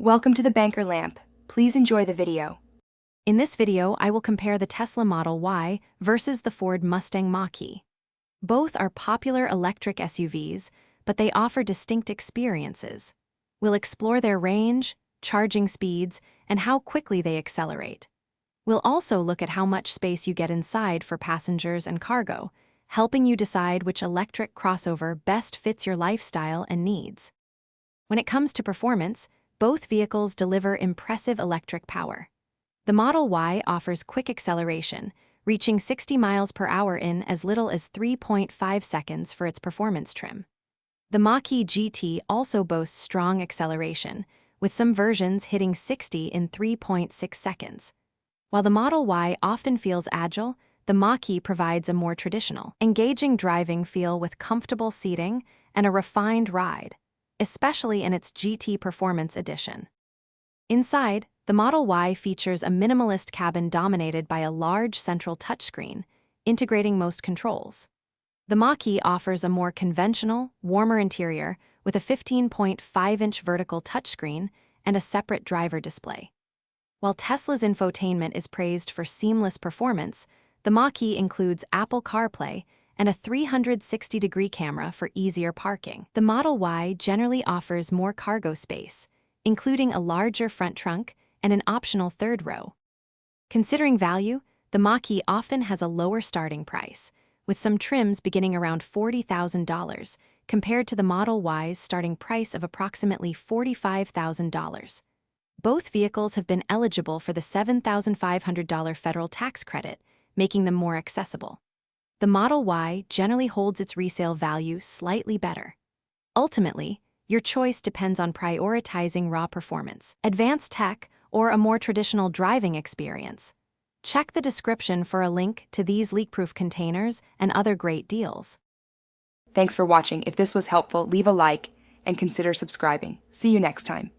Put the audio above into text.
Welcome to the Banker Lamp. Please enjoy the video. In this video, I will compare the Tesla Model Y versus the Ford Mustang Mach-E. Both are popular electric SUVs, but they offer distinct experiences. We'll explore their range, charging speeds, and how quickly they accelerate. We'll also look at how much space you get inside for passengers and cargo, helping you decide which electric crossover best fits your lifestyle and needs. When it comes to performance, both vehicles deliver impressive electric power. The Model Y offers quick acceleration, reaching 60 miles per hour in as little as 3.5 seconds for its performance trim. The Mach-E GT also boasts strong acceleration, with some versions hitting 60 in 3.6 seconds. While the Model Y often feels agile, the Mach-E provides a more traditional, engaging driving feel with comfortable seating and a refined ride, especially in its GT Performance Edition. Inside, the Model Y features a minimalist cabin dominated by a large central touchscreen, integrating most controls. The Mach-E offers a more conventional, warmer interior with a 15.5-inch vertical touchscreen and a separate driver display. While Tesla's infotainment is praised for seamless performance, the Mach-E includes Apple CarPlay and a 360-degree camera for easier parking. The Model Y generally offers more cargo space, including a larger front trunk and an optional third row. Considering value, the Mach-E often has a lower starting price, with some trims beginning around $40,000 compared to the Model Y's starting price of approximately $45,000. Both vehicles have been eligible for the $7,500 federal tax credit, making them more accessible. The Model Y generally holds its resale value slightly better. Ultimately, your choice depends on prioritizing raw performance, advanced tech, or a more traditional driving experience. Check the description for a link to these leak-proof containers and other great deals. Thanks for watching. If this was helpful, leave a like and consider subscribing. See you next time.